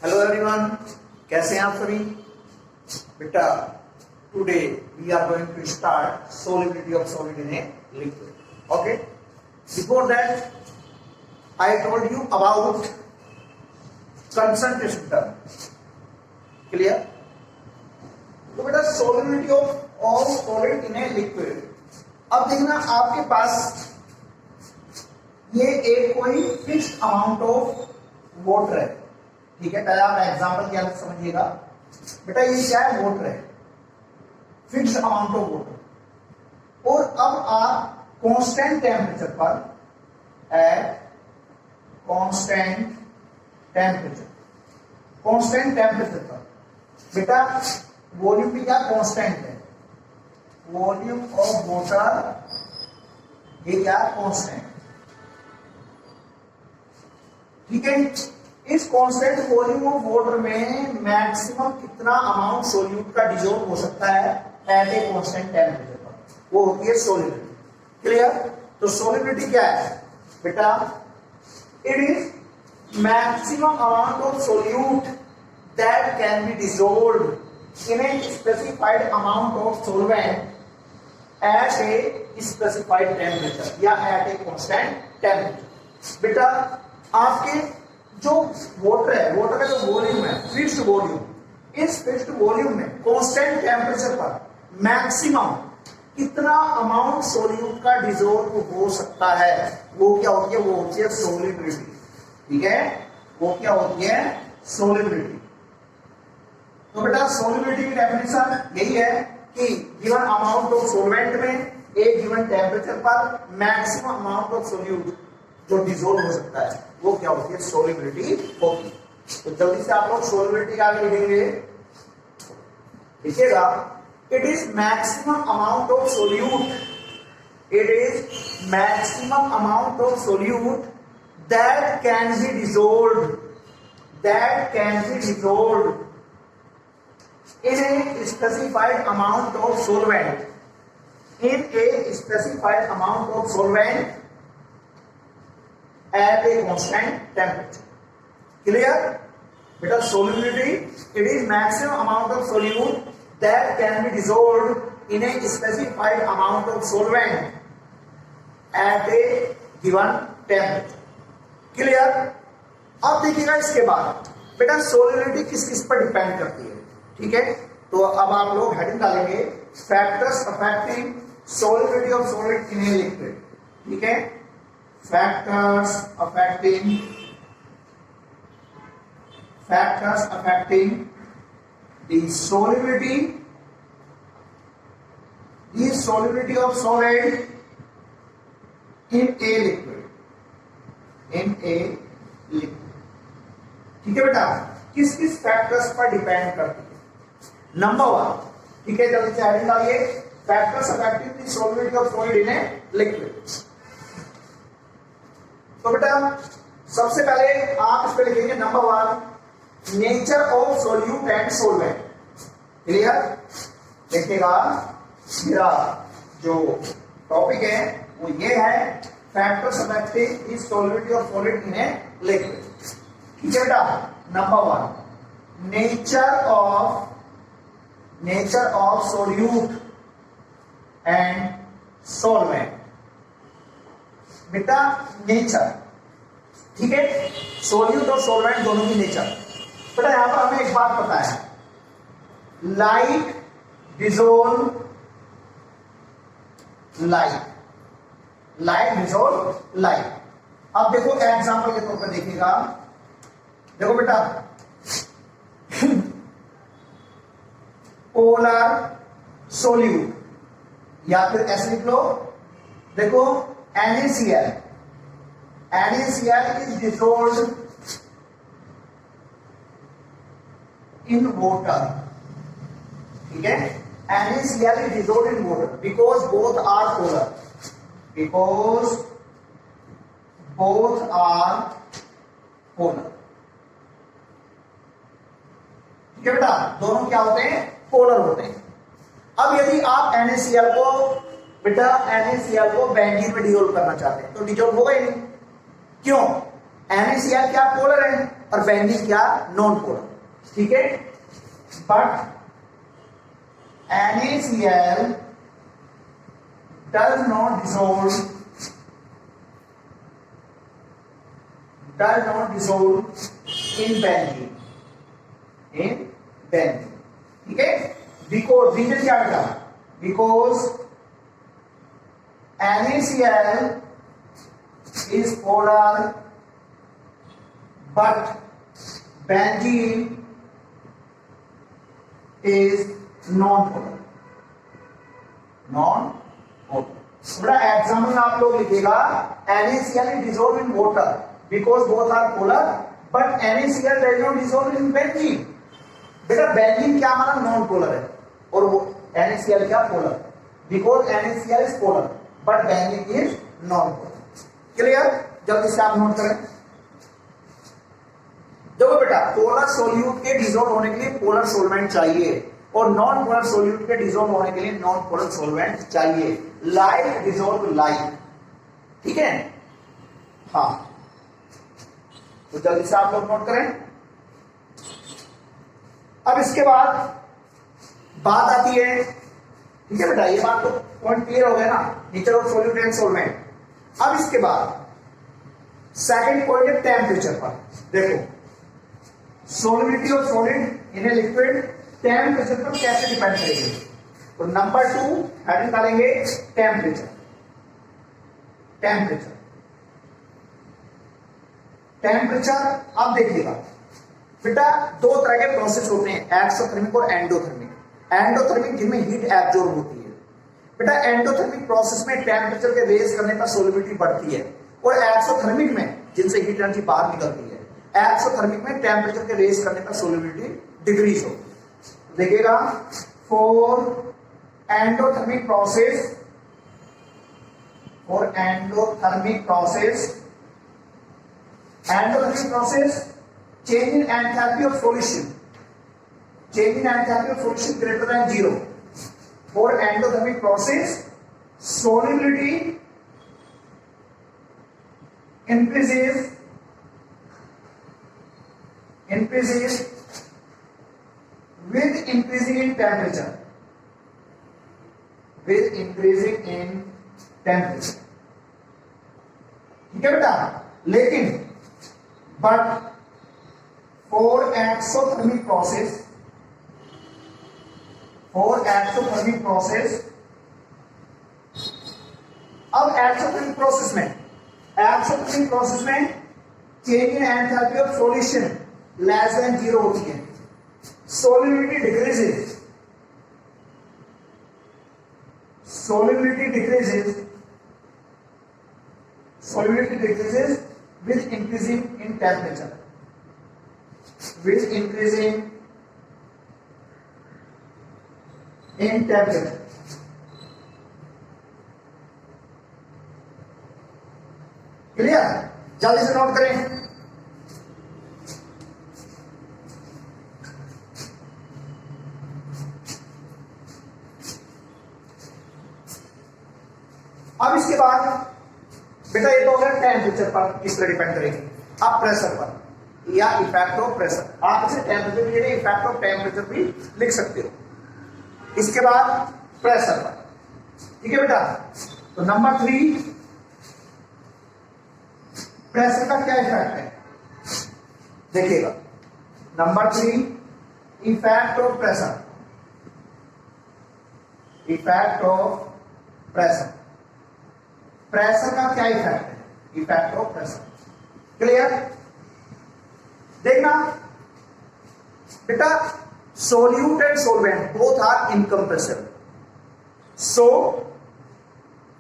Hello everyone, कैसे हैं आप सभी? बेटा, today we are going to start solubility of solid in a liquid. Okay. Before that, I told you about concentration term. Clear? तो बेटा solubility of all solid in a liquid. अब देखना आपके पास ये एक कोई फिक्स्ड अमाउंट ऑफ वाटर है, ठीक है। पहले आप एग्जांपल क्या समझिएगा बेटा, ये क्या है? वाटर है, फिक्स्ड अमाउंट ऑफ वाटर। और अब आप कांस्टेंट टेम्परेचर पर एट कांस्टेंट टेम्परेचर पर बेटा वॉल्यूम भी क्या कांस्टेंट है, वॉल्यूम ऑफ वाटर ये क्या कांस्टेंट, ठीक है। इस कांस्टेंट वॉल्यूम ऑफ वाटर में मैक्सिमम कितना अमाउंट सोल्यूट का डिसॉल्व हो सकता है एट ए कांस्टेंट टेम्परेचर पर, वो होती है सोल्यूबिलिटी। क्लियर? तो सोल्यूबिलिटी क्या है बेटा? It is maximum amount of solute that can be dissolved in a specified amount of solvent eight a specified temperature या एट ए कांस्टेंट टेम्परेचर। बेटा आपके जो वाटर है, वाटर का जो वॉल्यूम है, फिक्स्ड वॉल्यूम, इस फिक्स्ड वॉल्यूम में कांस्टेंट टेम्परेचर पर मैक्सिमम कितना अमाउंट सोल्यूट का डिसॉल्व हो सकता है, वो क्या होती है? वो होती है सोल्युबिलिटी, ठीक है। वो क्या होती है? सोल्युबिलिटी। तो बेटा सोल्युबिलिटी की डेफिनेशन यही है कि गिवन अमाउंट ऑफ सॉल्वेंट में एक गिवन टेम्परेचर पर मैक्सिमम अमाउंट ऑफ सोल्यूट जो डिसॉल्व हो सकता है, वो क्या होती है? सोल्युबिलिटी होती है। तो जल्दी से आप लोग सोल्युबिलिटी का आगे लिखेंगे, लिखिएगा it is maximum amount of solute, it is maximum amount of solute that can be dissolved, that can be dissolved in a specified amount of solvent, in a specified amount of solvent at a constant temperature. Clear? Beta solubility, it is maximum amount of solute that can be dissolved in a specified amount of solvent at a given temperature. Clear? अब देखिएगा इसके बाद बेटा solubility किस किस पर depend करती है, ठीक है। तो अब आप लोग हेडिंग डालेंगे factors affecting solubility of solid in a liquid, ठीक है। factors affecting the solubility of solid in a liquid, ठीक है बेटा। किस किस फैक्टर्स पर डिपेंड करती है? नंबर 1, ठीक है, जल्दी से हेडिंग डालिए factors affecting the solubility of solid in a liquid। तो बेटा सबसे पहले आप इस पे लिखेंगे number 1 nature of solute and solvent. Clear? देखिएगा मेरा जो टॉपिक है वो ये है factors affecting the solubility of solid in a liquid, ठीक है बेटा। Number 1 nature of solute and solvent. बेटा नेचर, ठीक है, सोल्यूट और सॉल्वेंट दोनों की नेचर। बेटा यहां पर हमें एक बात पता है, लाइट डिसॉल्व लाइट। अब देखो एग्जांपल के तौर पर देखिएगा, देखो बेटा पोलर सोल्यूट या फिर ऐसे लिख लो, देखो NaCl is dissolved in water, ठीक है। NaCl is dissolved in water because both are polar, ठीक है बेटा, दोनों क्या होते हैं? पोलर होते हैं। अब यदि आप NaCl को बेटा NaCl को बेंजीन में डिसॉल्व करना चाहते हैं तो डिसॉल्व होगा ही नहीं। क्यों? NaCl क्या पोलर है, और बेंजीन क्या, नॉन पोलर, ठीक है। But NaCl does not dissolve in benzene, ठीक है। बिकॉज रीजन क्या बेटा, because NaCl is polar but benzene is non-polar। बड़ा एग्जाम्पल आप लोग लिखेगा, NaCl is dissolved in water because both are polar but NaCl does not dissolve in benzene। बेटा benzene क्या हमारा नॉन पोलर है और वो NaCl क्या polar, because NaCl is polar but benzene is non polar. Clear, जल्दी से आप नोट करें। देखो बेटा पोलर सोल्यूट के डिसॉल्व होने के लिए पोलर सोलवेंट चाहिए और नॉन पोलर सोल्यूट के डिसॉल्व होने के लिए नॉन पोलर सोलवेंट चाहिए। लाइक डिसॉल्व लाइक, ठीक है। हाँ, तो जल्दी से आप लोग नोट करें। अब इसके बाद बात आती है, ठीक है बेटा, ये बात तो पॉइंट क्लियर हो गया ना, nature of solute and solvent. अब इसके बाद सेकंड पॉइंट है टेम्परेचर पर। देखो solubility of solid in a liquid temperature पर कैसे डिपेंड करेगी। तो नंबर 2 हेडिंग डालेंगे टेम्परेचर। अब देखिएगा बेटा दो तरह के प्रोसेस होते हैं, एक्सोथर्मिक और एंडोथर्मिक। एंडोथर्मिक जिनमें हीट एब्जॉर्ब होती है। बेटा एंडोथर्मिक प्रोसेस में टेम्परेचर के रेज करने पर सॉल्युबिलिटी बढ़ती है और एक्सोथर्मिक में जिनसे हीट एनर्जी बाहर निकलती है, एक्सोथर्मिक में टेम्परेचर के रेज करने पर सॉल्युबिलिटी डिक्रीज होती है। देखिएगा for endothermic process change in enthalpy of solution greater than 0. For endothermic process solubility increases with increasing in temperature, ठीक है बेटा। लेकिन बट for exothermic process अब एक्सोथर्मिक प्रोसेस में change in enthalpy of solution less than 0 होती है, solubility decreases with increasing in temperature, clear, जल्दी से नोट करें। अब इसके बाद बेटा ये तो हो गया टेम्परेचर पर किस तरह डिपेंड करेगी। अब प्रेशर पर या इफेक्ट ऑफ प्रेशर, आप इसे टेम्परेचर भी इफेक्ट ऑफ टेम्परेचर भी लिख सकते हो। इसके बाद प्रेशर पर, ठीक है बेटा। तो नंबर 3 प्रेशर का क्या इफेक्ट है, देखिएगा। Number 3 effect of pressure, pressure का क्या इफेक्ट है, इफेक्ट ऑफ प्रेशर। क्लियर, देखना बेटा solute and solvent both are incompressible, so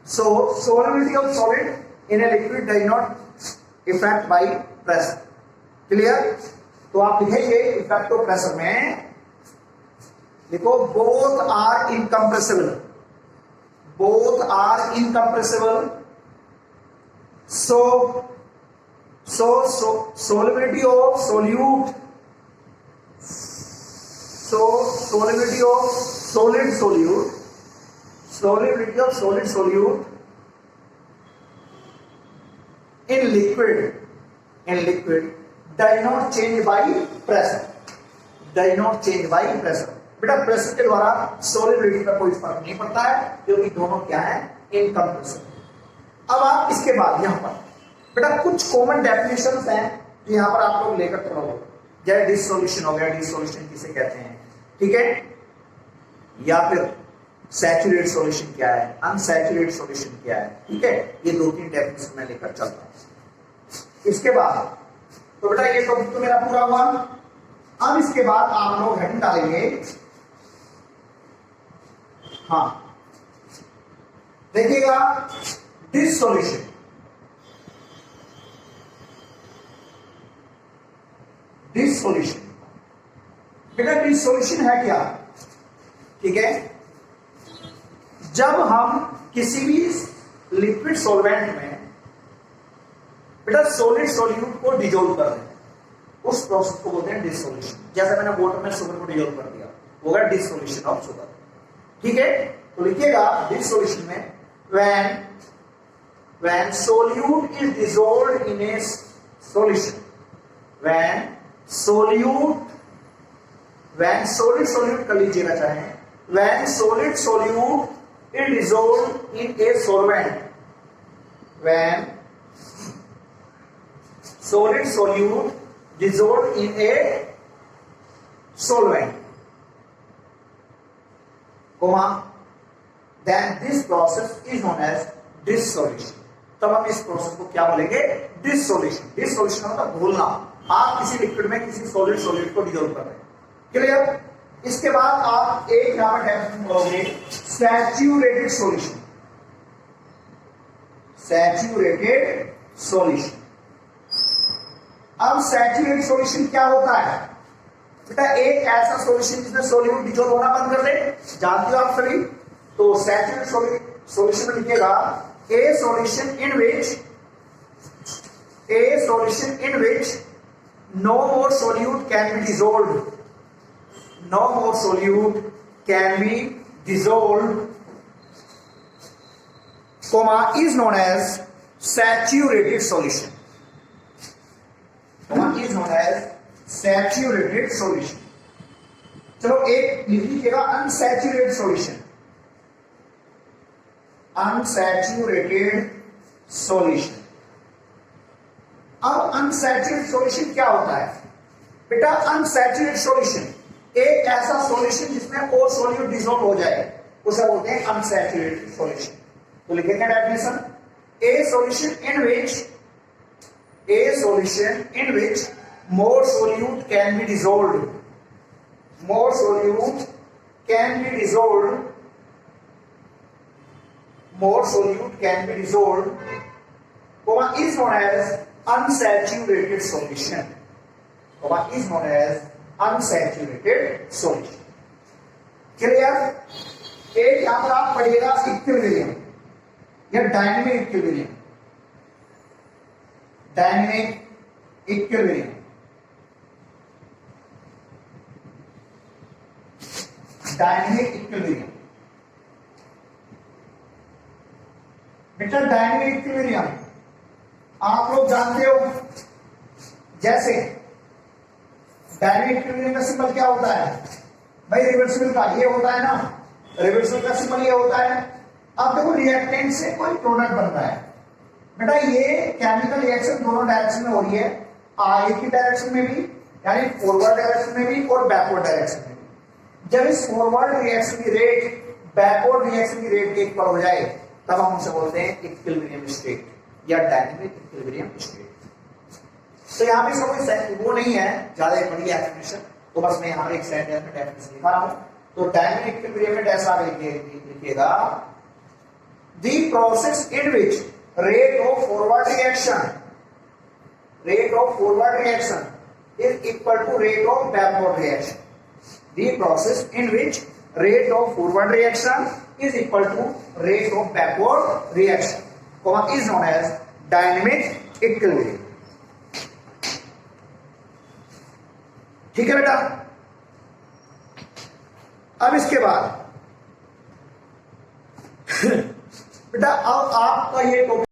solubility of solid in a liquid does not affect by pressure। Clear, तो आप लिखेंगे इफेक्ट ऑफ प्रेशर में लिखो both are incompressible, so solubility of solute, solubility of solid solute in liquid does not change by pressure, does not change by pressure. बेटा pressure के द्वारा solubility पर कोई फर्क नहीं पड़ता है, क्योंकि दोनों क्या है, इनकम्प्रेसिबल। अब आप इसके बाद यहां पर बेटा कुछ कॉमन डेफिनेशंस हैं जो यहां पर आप लोग लेकर चलोगे, जैसे डिसोल्यूशन हो गया, डिसोल्यूशन किसे कहते हैं, ठीक है, या फिर सैचुरेट सॉल्यूशन क्या है, अनसैचुरेट सॉल्यूशन क्या है, ठीक है, ये 2-3 डेफिनेशन मैं लेकर चलता हूं। इसके बाद तो बेटा ये टॉपिक तो मेरा पूरा हुआ। अब इसके बाद आप लोग हेडिंग डालेंगे, हाँ देखिएगा, डिसोल्यूशन, डिसोल्यूशन। बेटा डिसोल्यूशन है क्या, ठीक है, जब हम किसी भी लिक्विड सॉल्वेंट में बेटा सॉलिड सॉल्यूट को डिजोल्व कर दें, उस प्रोसेस को बोलते हैं डिसोल्यूशन। जैसे मैंने वाटर में शुगर को डिजोल्व कर दिया, वो गया डिसोल्यूशन ऑफ शुगर, ठीक है। तो लिखिएगा डिसोल्यूशन में when solute is dissolved in a solution, when solid solute कर लीजिएगा चाहे, when solid solute is dissolved in a solvent, when solid solute dissolved in a solvent, comma, then this process is known as dissolution। तब हम इस process को क्या बोलेंगे, dissolution. Dissolution मतलब घोलना, आप किसी लिक्विड में किसी सॉलिड को डिसॉल्व कर रहे हैं, क्लियर। इसके बाद आप एक यहां पर डेफिनेशन बोलोगे, सैचुरेटेड सॉल्यूशन, सैचुरेटेड सॉल्यूशन। अब सैचुरेटेड सॉल्यूशन क्या होता है बेटा, एक ऐसा सॉल्यूशन जिसमें सॉल्यूट डिसॉल्व होना बंद कर दे, जानते हो आप सभी। तो सैचुरेटेड सॉल्यूशन में लिखिएगा a solution in which no more solute can be dissolved, no more solute can be dissolved, comma, is known as saturated solution, comma, is known as saturated solution। चलो एक लिख लीजिएगा, अनसैचुरेटेड सॉल्यूशन, अनसैचुरेटेड सॉल्यूशन। अब unsaturated solution क्या होता है बेटा, unsaturated solution एक ऐसा सॉल्यूशन जिसमें और सॉल्यूट डिसॉल्व हो जाए, उसे बोलते हैं अनसैचुरेटेड सॉल्यूशन। तो लिखेंगे definition, A solution in which more solute can be dissolved, more solute can be dissolved, more solute can be dissolved, comma, is known as unsaturated solution, comma, is known as unsaturated solution। Clear. एक यहां पर आप पढ़िएगा equilibrium या dynamic equilibrium, dynamic equilibrium, dynamic equilibrium. बेटा dynamic equilibrium आप लोग जानते हो, जैसे डायनेमिक इक्विलिब्रियम का सिंबल क्या होता है भाई, रिवर्सिबल का ये होता है ना, रिवर्सिबल का सिंबल ये होता है। अब देखो रिएक्टेंट से कोई प्रोडक्ट बन रहा है, बेटा ये केमिकल रिएक्शन दोनों डायरेक्शन में हो रही है, आगे की डायरेक्शन में भी यानी फॉरवर्ड डायरेक्शन में भी और बैकवर्ड डायरेक्शन में भी। जब इस फॉरवर्ड रिएक्शन की रेट बैकवर्ड रिएक्शन की रेट के इक्वल हो जाए, तब हम उसे बोलते हैं इक्विलिब्रियम स्टेट या डायनेमिक इक्विलिब्रियम स्टेट। तो यहाँ पे इसका कोई वो नहीं है ज्यादा बड़ी एक्सप्लेनेशन, तो बस मैं यहाँ पर एक सेंटेंस में डेफिनेशन लिखा रहा हूं। तो डायनेमिक इक्विलिब्रियम में ऐसा लिखिएगा, the process in which rate of forward reaction is equal to rate of backward reaction, the process in which rate of forward reaction is equal to rate of backward reaction, comma, is known as dynamic equilibrium। ठीक है बेटा। अब इसके बाद बेटा अब आपका ये टॉपिक